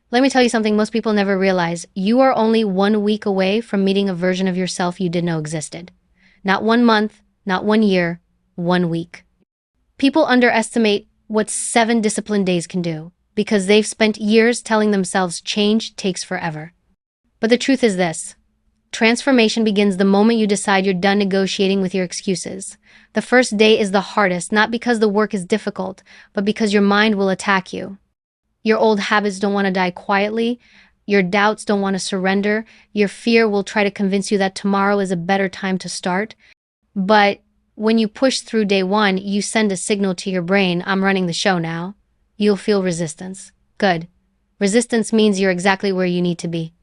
Let me tell you something most people never realize. You are only 1 week away from meeting a version of yourself you didn't know existed. Not 1 month, not 1 year, 1 week. People underestimate what 7 disciplined days can do because they've spent years telling themselves change takes forever. But the truth is this. Transformation begins the moment you decide you're done negotiating with your excuses. The first day is the hardest, not because the work is difficult, but because your mind will attack you. Your old habits don't want to die quietly. Your doubts don't want to surrender. Your fear will try to convince you that tomorrow is a better time to start. But when you push through day one, you send a signal to your brain, I'm running the show now. You'll feel resistance. Good. Resistance means you're exactly where you need to be.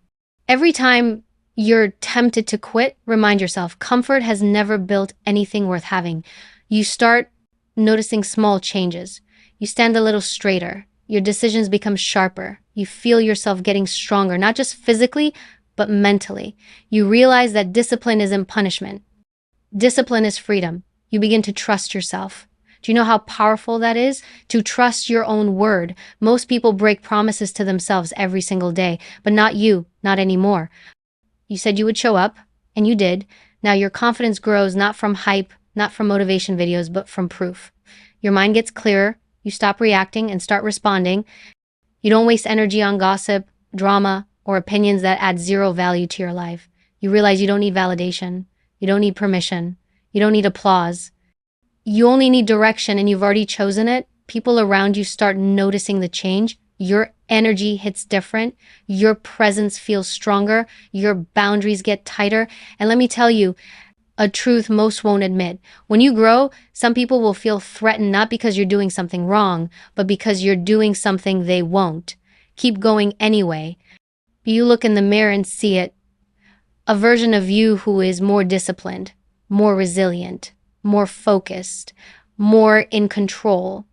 Every time you're tempted to quit, remind yourself, comfort has never built anything worth having. You start noticing small changes. You stand a little straighter. Your decisions become sharper. You feel yourself getting stronger, not just physically, but mentally. You realize that discipline isn't punishment. Discipline is freedom. You begin to trust yourself. Do you know how powerful that is? To trust your own word. Most people break promises to themselves every single day, but not you, not anymore. You said you would show up, and you did. Now your confidence grows not from hype, not from motivation videos, but from proof. Your mind gets clearer. You stop reacting and start responding. You don't waste energy on gossip, drama, or opinions that add zero value to your life. You realize you don't need validation. You don't need permission. You don't need applause. You only need direction, and you've already chosen it. People around you start noticing the change. Your energy hits different. Your presence feels stronger. Your boundaries get tighter. And let me tell you, a truth most won't admit. When you grow, some people will feel threatened not because you're doing something wrong, but because you're doing something they won't. Keep going anyway. You look in the mirror and see it. A version of you who is more disciplined, more resilient, more focused, more in control.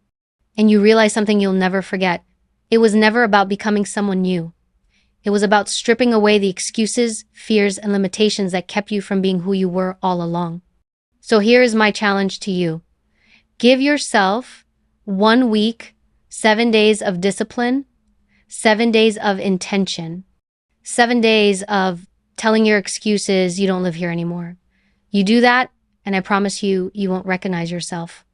And you realize something you'll never forget. It was never about becoming someone new. It was about stripping away the excuses, fears, and limitations that kept you from being who you were all along. So here is my challenge to you. Give yourself 1 week, 7 days of discipline, 7 days of intention, 7 days of telling your excuses you don't live here anymore. You do that, and I promise you, you won't recognize yourself.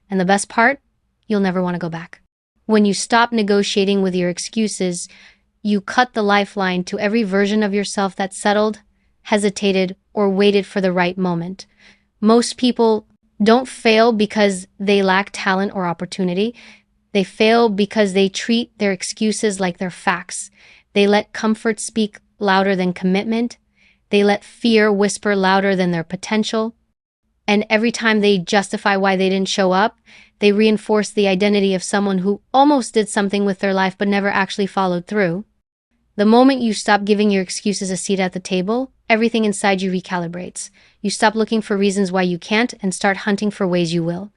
And the best part, you'll never want to go back. When you stop negotiating with your excuses, you cut the lifeline to every version of yourself that settled, hesitated, or waited for the right moment. Most people don't fail because they lack talent or opportunity. They fail because they treat their excuses like they're facts. They let comfort speak louder than commitment. They let fear whisper louder than their potential. And every time they justify why they didn't show up, they reinforce the identity of someone who almost did something with their life but never actually followed through. The moment you stop giving your excuses a seat at the table, everything inside you recalibrates. You stop looking for reasons why you can't and start hunting for ways you will.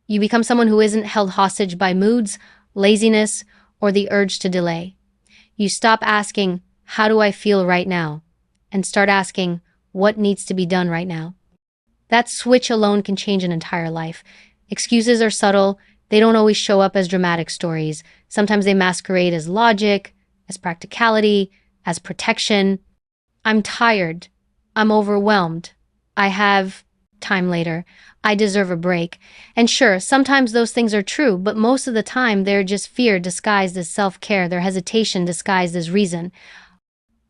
You become someone who isn't held hostage by moods, laziness, or the urge to delay. You stop asking, how do I feel right now? And start asking, what needs to be done right now? That switch alone can change an entire life. Excuses are subtle. They don't always show up as dramatic stories. Sometimes they masquerade as logic, as practicality, as protection. I'm tired. I'm overwhelmed. I have time later. I deserve a break. And sure, sometimes those things are true, but most of the time they're just fear disguised as self-care. They're hesitation disguised as reason.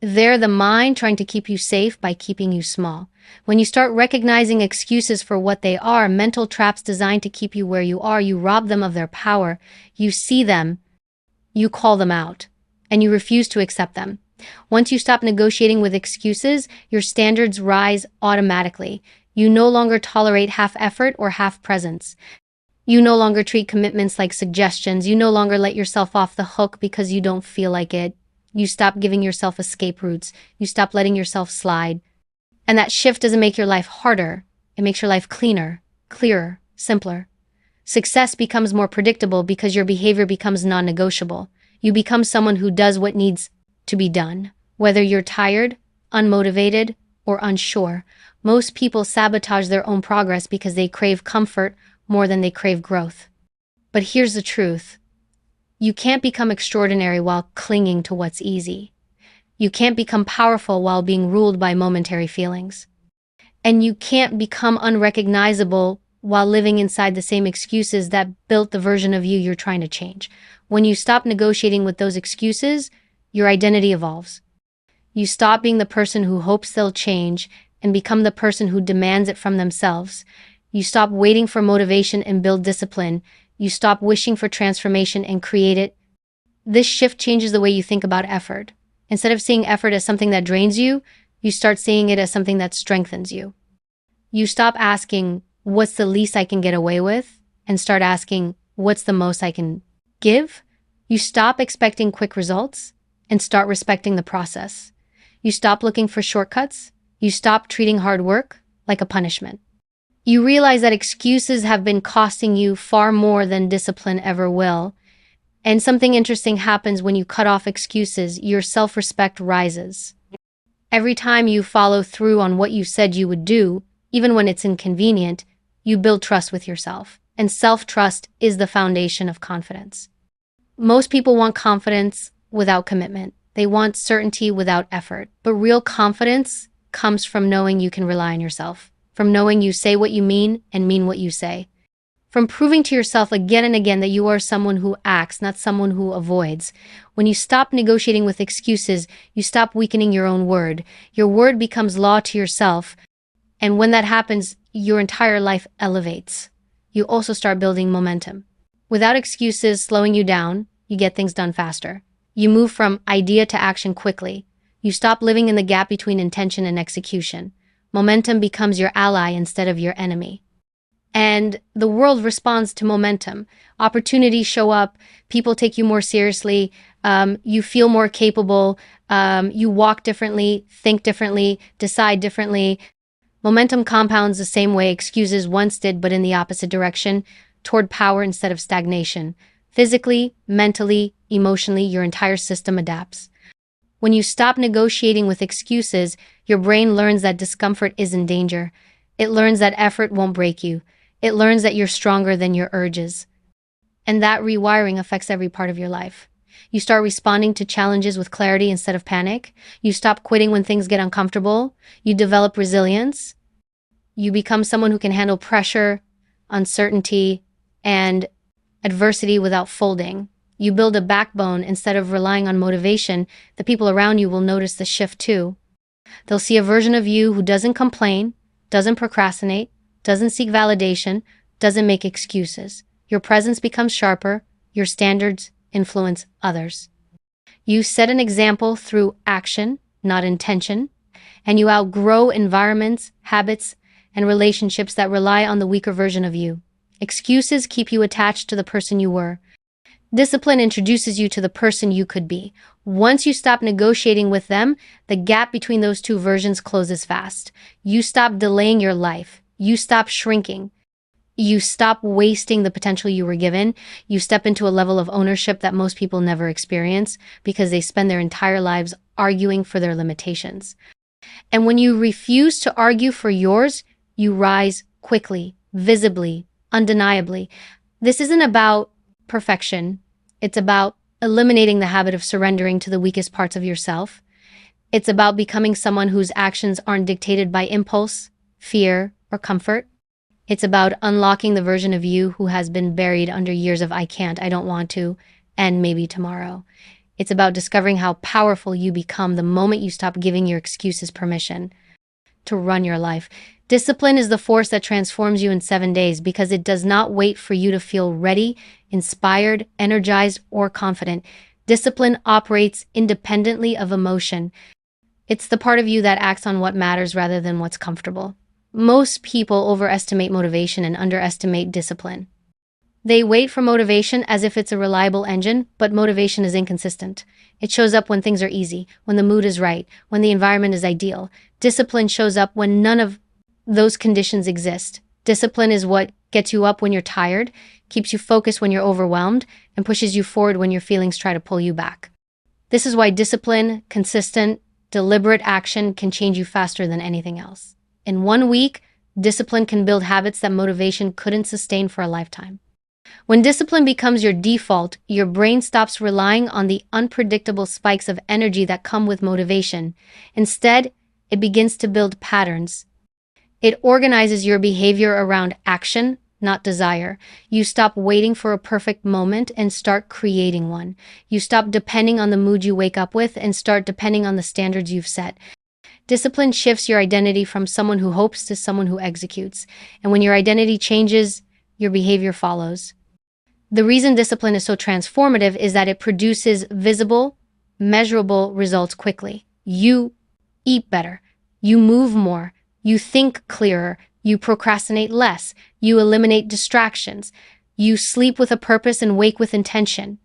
They're the mind trying to keep you safe by keeping you small. When you start recognizing excuses for what they are, mental traps designed to keep you where you are, you rob them of their power. You see them, you call them out, and you refuse to accept them. Once you stop negotiating with excuses, your standards rise automatically. You no longer tolerate half effort or half presence. You no longer treat commitments like suggestions. You no longer let yourself off the hook because you don't feel like it. You stop giving yourself escape routes. You stop letting yourself slide. And that shift doesn't make your life harder. It makes your life cleaner, clearer, simpler. Success becomes more predictable because your behavior becomes non-negotiable. You become someone who does what needs to be done. Whether you're tired, unmotivated, or unsure, most people sabotage their own progress because they crave comfort more than they crave growth. But here's the truth. You can't become extraordinary while clinging to what's easy. You can't become powerful while being ruled by momentary feelings. And you can't become unrecognizable while living inside the same excuses that built the version of you you're trying to change. When you stop negotiating with those excuses, your identity evolves. You stop being the person who hopes they'll change and become the person who demands it from themselves. You stop waiting for motivation and build discipline. You stop wishing for transformation and create it. This shift changes the way you think about effort. Instead of seeing effort as something that drains you, you start seeing it as something that strengthens you. You stop asking, what's the least I can get away with? And start asking, what's the most I can give? You stop expecting quick results and start respecting the process. You stop looking for shortcuts. You stop treating hard work like a punishment. You realize that excuses have been costing you far more than discipline ever will. And something interesting happens when you cut off excuses. Your self-respect rises. Every time you follow through on what you said you would do, even when it's inconvenient, you build trust with yourself. And self-trust is the foundation of confidence. Most people want confidence without commitment. They want certainty without effort. But real confidence comes from knowing you can rely on yourself, from knowing you say what you mean and mean what you say, from proving to yourself again and again that you are someone who acts, not someone who avoids. When you stop negotiating with excuses, you stop weakening your own word. Your word becomes law to yourself. And when that happens, your entire life elevates. You also start building momentum. Without excuses slowing you down, you get things done faster. You move from idea to action quickly. You stop living in the gap between intention and execution. Momentum becomes your ally instead of your enemy. And the world responds to momentum. Opportunities show up. People take you more seriously. You feel more capable. You walk differently, think differently, decide differently. Momentum compounds the same way excuses once did, but in the opposite direction, toward power instead of stagnation. Physically, mentally, emotionally, your entire system adapts. When you stop negotiating with excuses, your brain learns that discomfort isn't danger. It learns that effort won't break you. It learns that you're stronger than your urges. And that rewiring affects every part of your life. You start responding to challenges with clarity instead of panic. You stop quitting when things get uncomfortable. You develop resilience. You become someone who can handle pressure, uncertainty, and adversity without folding. You build a backbone instead of relying on motivation. The people around you will notice the shift too. They'll see a version of you who doesn't complain, doesn't procrastinate, doesn't seek validation, doesn't make excuses. Your presence becomes sharper. Your standards influence others. You set an example through action, not intention, and you outgrow environments, habits, and relationships that rely on the weaker version of you. Excuses keep you attached to the person you were. Discipline introduces you to the person you could be. Once you stop negotiating with them, the gap between those two versions closes fast. You stop delaying your life. You stop shrinking. You stop wasting the potential you were given. You step into a level of ownership that most people never experience because they spend their entire lives arguing for their limitations. And when you refuse to argue for yours, you rise quickly, visibly, undeniably. This isn't about perfection. It's about eliminating the habit of surrendering to the weakest parts of yourself. It's about becoming someone whose actions aren't dictated by impulse, fear, or comfort. It's about unlocking the version of you who has been buried under years of I can't, I don't want to, and maybe tomorrow. It's about discovering how powerful you become the moment you stop giving your excuses permission to run your life. Discipline is the force that transforms you in 7 days because it does not wait for you to feel ready, inspired, energized, or confident. Discipline operates independently of emotion. It's the part of you that acts on what matters rather than what's comfortable. Most people overestimate motivation and underestimate discipline. They wait for motivation as if it's a reliable engine, but motivation is inconsistent. It shows up when things are easy, when the mood is right, when the environment is ideal. Discipline shows up when none of those conditions exist. Discipline is what gets you up when you're tired, keeps you focused when you're overwhelmed, and pushes you forward when your feelings try to pull you back. This is why discipline, consistent, deliberate action can change you faster than anything else. In 1 week, discipline can build habits that motivation couldn't sustain for a lifetime. When discipline becomes your default, your brain stops relying on the unpredictable spikes of energy that come with motivation. Instead, it begins to build patterns. It organizes your behavior around action, not desire. You stop waiting for a perfect moment and start creating one. You stop depending on the mood you wake up with and start depending on the standards you've set. Discipline shifts your identity from someone who hopes to someone who executes. And when your identity changes, your behavior follows. The reason discipline is so transformative is that it produces visible, measurable results quickly. You eat better. You move more. You think clearer. You procrastinate less. You eliminate distractions. You sleep with a purpose and wake with intention.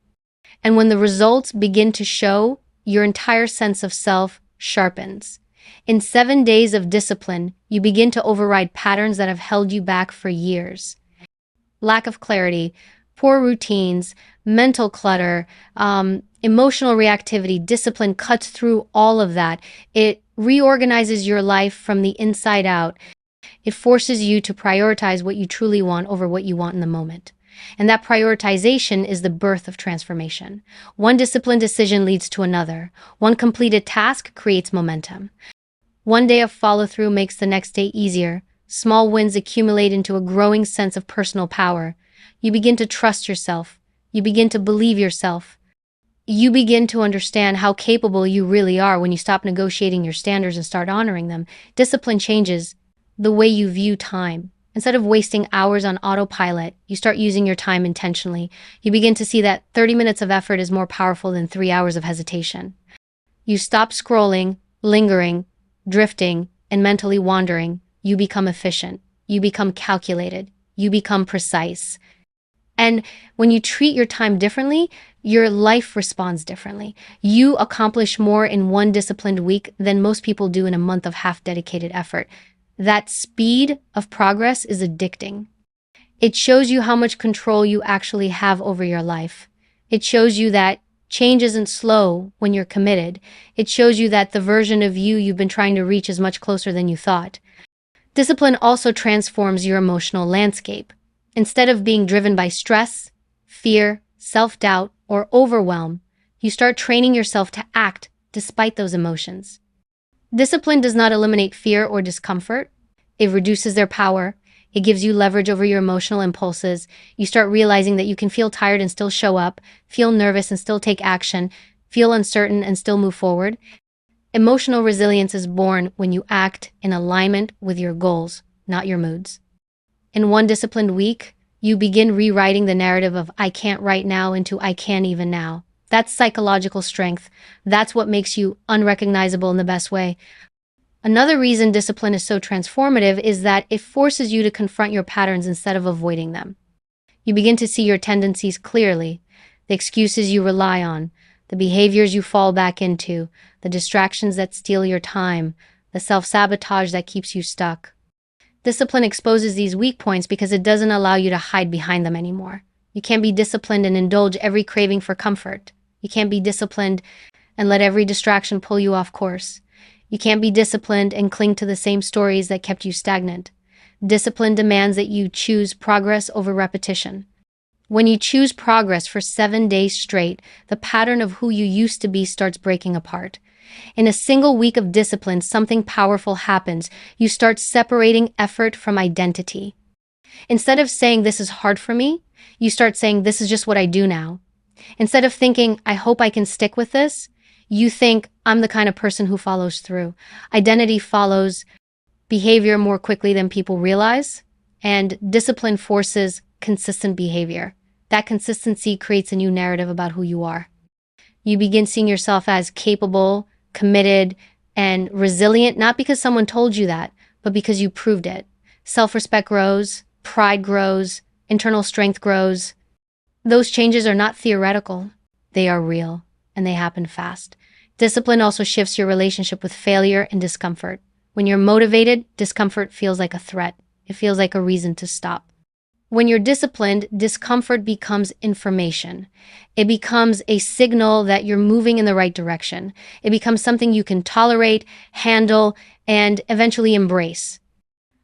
And when the results begin to show, your entire sense of self sharpens. In 7 days of discipline, you begin to override patterns that have held you back for years. Lack of clarity, poor routines, mental clutter, emotional reactivity, discipline cuts through all of that. It reorganizes your life from the inside out. It forces you to prioritize what you truly want over what you want in the moment. And that prioritization is the birth of transformation. One disciplined decision leads to another. One completed task creates momentum. One day of follow-through makes the next day easier. Small wins accumulate into a growing sense of personal power. You begin to trust yourself. You begin to believe yourself. You begin to understand how capable you really are when you stop negotiating your standards and start honoring them. Discipline changes the way you view time. Instead of wasting hours on autopilot, you start using your time intentionally. You begin to see that 30 minutes of effort is more powerful than 3 hours of hesitation. You stop scrolling, lingering, drifting, and mentally wandering. You become efficient. You become calculated. You become precise. And when you treat your time differently, your life responds differently. You accomplish more in one disciplined week than most people do in a month of half-dedicated effort. That speed of progress is addicting. It shows you how much control you actually have over your life. It shows you that change isn't slow when you're committed. It shows you that the version of you you've been trying to reach is much closer than you thought. Discipline also transforms your emotional landscape. Instead of being driven by stress, fear, self-doubt, or overwhelm, you start training yourself to act despite those emotions. Discipline does not eliminate fear or discomfort. It reduces their power. It gives you leverage over your emotional impulses. You start realizing that you can feel tired and still show up, feel nervous and still take action, feel uncertain and still move forward. Emotional resilience is born when you act in alignment with your goals, not your moods. In one disciplined week, you begin rewriting the narrative of "I can't right now" into "I can even now." That's psychological strength. That's what makes you unrecognizable in the best way. Another reason discipline is so transformative is that it forces you to confront your patterns instead of avoiding them. You begin to see your tendencies clearly, the excuses you rely on, the behaviors you fall back into, the distractions that steal your time, the self-sabotage that keeps you stuck. Discipline exposes these weak points because it doesn't allow you to hide behind them anymore. You can't be disciplined and indulge every craving for comfort. You can't be disciplined and let every distraction pull you off course. You can't be disciplined and cling to the same stories that kept you stagnant. Discipline demands that you choose progress over repetition. When you choose progress for 7 days straight, the pattern of who you used to be starts breaking apart. In a single week of discipline, something powerful happens. You start separating effort from identity. Instead of saying "this is hard for me," you start saying "this is just what I do now." Instead of thinking "I hope I can stick with this," you think "I'm the kind of person who follows through." Identity follows behavior more quickly than people realize, and discipline forces consistent behavior. That consistency creates a new narrative about who you are. You begin seeing yourself as capable, committed, and resilient, not because someone told you that, but because you proved it. Self-respect grows, pride grows, internal strength grows. Those changes are not theoretical. They are real, and they happen fast. Discipline also shifts your relationship with failure and discomfort. When you're motivated, discomfort feels like a threat. It feels like a reason to stop. When you're disciplined, discomfort becomes information. It becomes a signal that you're moving in the right direction. It becomes something you can tolerate, handle, and eventually embrace.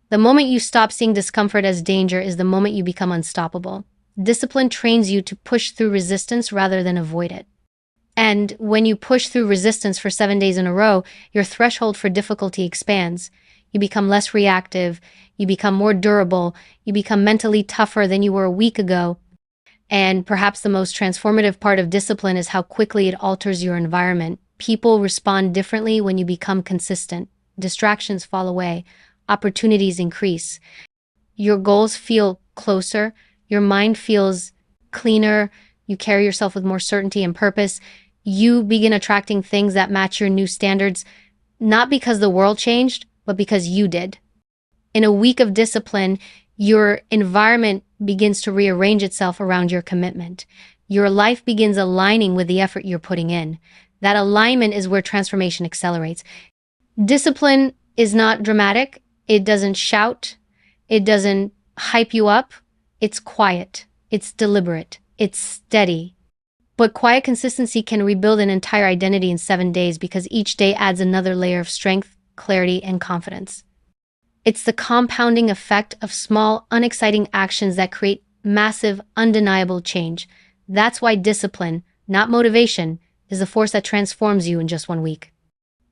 The moment you stop seeing discomfort as danger is the moment you become unstoppable. Discipline trains you to push through resistance rather than avoid it. And when you push through resistance for 7 days in a row, your threshold for difficulty expands. You become less reactive, you become more durable, you become mentally tougher than you were a week ago. And perhaps the most transformative part of discipline is how quickly it alters your environment. People respond differently when you become consistent. Distractions fall away, opportunities increase. Your goals feel closer, your mind feels cleaner, you carry yourself with more certainty and purpose. You begin attracting things that match your new standards, not because the world changed, but because you did. In a week of discipline, your environment begins to rearrange itself around your commitment. Your life begins aligning with the effort you're putting in. That alignment is where transformation accelerates. Discipline is not dramatic. It doesn't shout. It doesn't hype you up. It's quiet. It's deliberate. It's steady. But quiet consistency can rebuild an entire identity in 7 days because each day adds another layer of strength, clarity, and confidence. It's the compounding effect of small, unexciting actions that create massive, undeniable change. That's why discipline, not motivation, is the force that transforms you in just 1 week.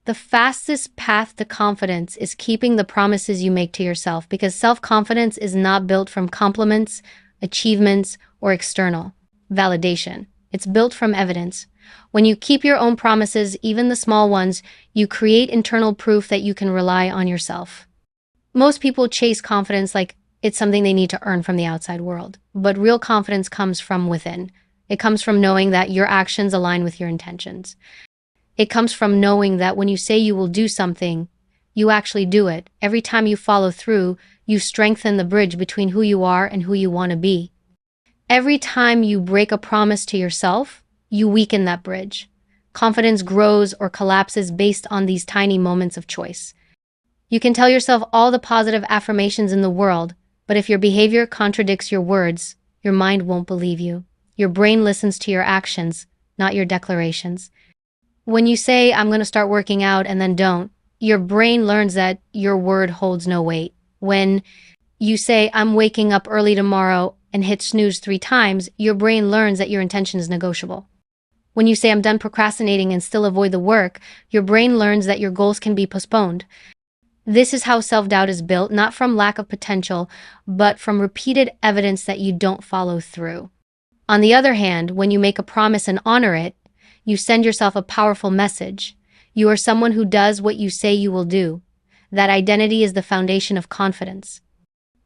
The fastest path to confidence is keeping the promises you make to yourself, because self-confidence is not built from compliments, achievements, or external validation. It's built from evidence. When you keep your own promises, even the small ones, you create internal proof that you can rely on yourself. Most people chase confidence like it's something they need to earn from the outside world, but real confidence comes from within. It comes from knowing that your actions align with your intentions. It comes from knowing that when you say you will do something, you actually do it. Every time you follow through, you strengthen the bridge between who you are and who you want to be. Every time you break a promise to yourself, you weaken that bridge. Confidence grows or collapses based on these tiny moments of choice. You can tell yourself all the positive affirmations in the world, but if your behavior contradicts your words, your mind won't believe you. Your brain listens to your actions, not your declarations. When you say, "I'm going to start working out," and then don't, your brain learns that your word holds no weight. When you say, "I'm waking up early tomorrow," and hit snooze 3 times, your brain learns that your intention is negotiable. When you say, "I'm done procrastinating," and still avoid the work, your brain learns that your goals can be postponed. This is how self-doubt is built, not from lack of potential, but from repeated evidence that you don't follow through. On the other hand, when you make a promise and honor it, you send yourself a powerful message. You are someone who does what you say you will do. That identity is the foundation of confidence.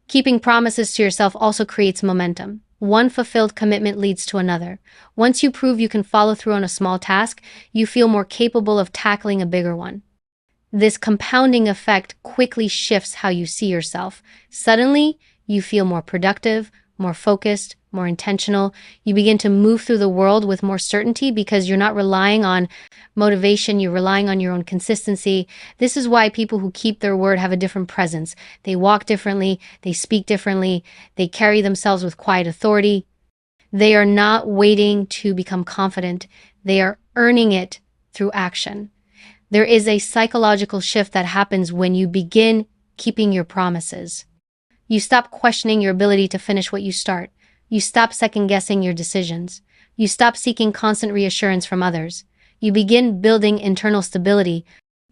Keeping promises to yourself also creates momentum. One fulfilled commitment leads to another. Once you prove you can follow through on a small task, you feel more capable of tackling a bigger one. This compounding effect quickly shifts how you see yourself. Suddenly, you feel more productive, more focused, more intentional. You begin to move through the world with more certainty because you're not relying on motivation, you're relying on your own consistency. This is why people who keep their word have a different presence. They walk differently, they speak differently, they carry themselves with quiet authority. They are not waiting to become confident, they are earning it through action. There is a psychological shift that happens when you begin keeping your promises. You stop questioning your ability to finish what you start. You stop second-guessing your decisions. You stop seeking constant reassurance from others. You begin building internal stability.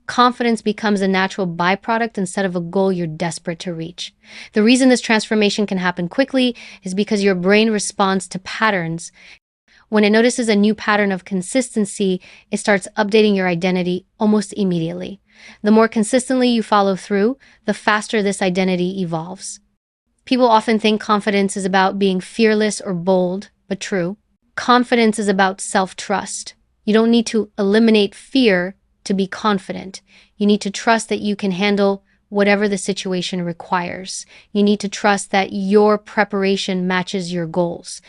Confidence becomes a natural byproduct instead of a goal you're desperate to reach. The reason this transformation can happen quickly is because your brain responds to patterns. When it notices a new pattern of consistency, it starts updating your identity almost immediately. The more consistently you follow through, the faster this identity evolves. People often think confidence is about being fearless or bold, but true. Confidence is about self-trust. You don't need to eliminate fear to be confident. You need to trust that you can handle whatever the situation requires. You need to trust that your preparation matches your goals.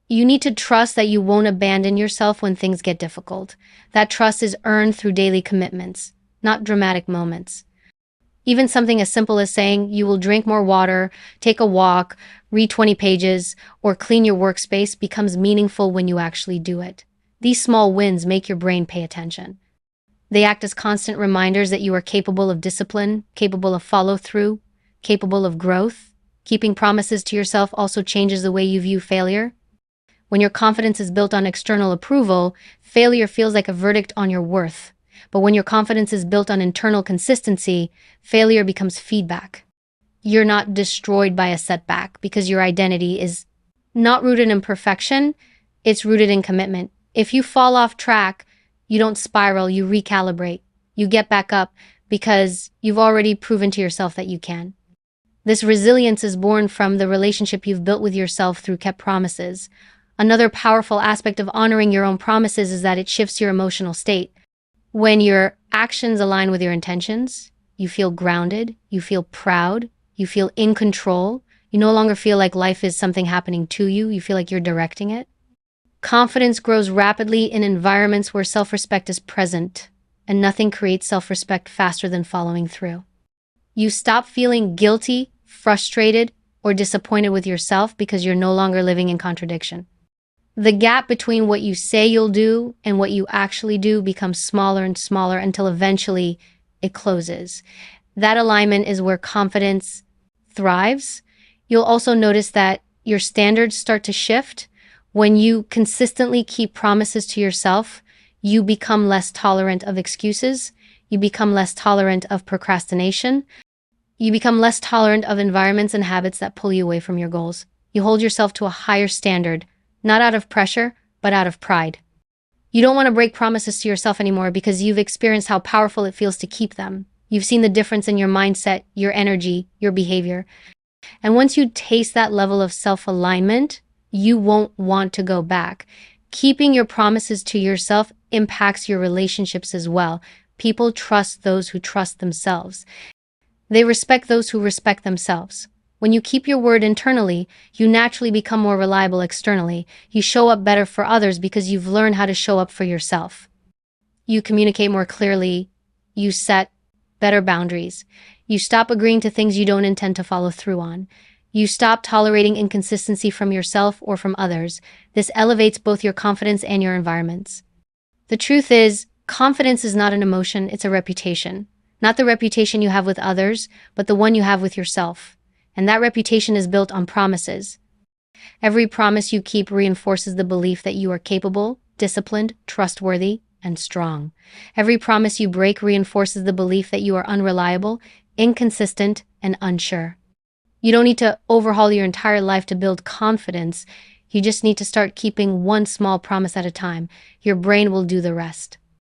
You need to trust that you won't abandon yourself when things get difficult. That trust is earned through daily commitments, not dramatic moments. Even something as simple as saying you will drink more water, take a walk, read 20 pages, or clean your workspace becomes meaningful when you actually do it. These small wins make your brain pay attention. They act as constant reminders that you are capable of discipline, capable of follow-through, capable of growth. Keeping promises to yourself also changes the way you view failure. When your confidence is built on external approval, failure feels like a verdict on your worth. But when your confidence is built on internal consistency, failure becomes feedback. You're not destroyed by a setback because your identity is not rooted in perfection, it's rooted in commitment. If you fall off track, you don't spiral, you recalibrate. You get back up because you've already proven to yourself that you can. This resilience is born from the relationship you've built with yourself through kept promises. Another powerful aspect of honoring your own promises is that it shifts your emotional state. When your actions align with your intentions, you feel grounded, you feel proud, you feel in control. You no longer feel like life is something happening to you, you feel like you're directing it. Confidence grows rapidly in environments where self-respect is present, and nothing creates self-respect faster than following through. You stop feeling guilty, frustrated, or disappointed with yourself because you're no longer living in contradiction. The gap between what you say you'll do and what you actually do becomes smaller and smaller until eventually it closes. That alignment is where confidence thrives. You'll also notice that your standards start to shift. When you consistently keep promises to yourself, you become less tolerant of excuses. You become less tolerant of procrastination. You become less tolerant of environments and habits that pull you away from your goals. You hold yourself to a higher standard, not out of pressure, but out of pride. You don't want to break promises to yourself anymore because you've experienced how powerful it feels to keep them. You've seen the difference in your mindset, your energy, your behavior. And once you taste that level of self-alignment, you won't want to go back. Keeping your promises to yourself impacts your relationships as well. People trust those who trust themselves. They respect those who respect themselves. When you keep your word internally, you naturally become more reliable externally. You show up better for others because you've learned how to show up for yourself. You communicate more clearly. You set better boundaries. You stop agreeing to things you don't intend to follow through on. You stop tolerating inconsistency from yourself or from others. This elevates both your confidence and your environments. The truth is, confidence is not an emotion, it's a reputation. Not the reputation you have with others, but the one you have with yourself. And that reputation is built on promises. Every promise you keep reinforces the belief that you are capable, disciplined, trustworthy, and strong. Every promise you break reinforces the belief that you are unreliable, inconsistent, and unsure. You don't need to overhaul your entire life to build confidence. You just need to start keeping one small promise at a time. Your brain will do the rest.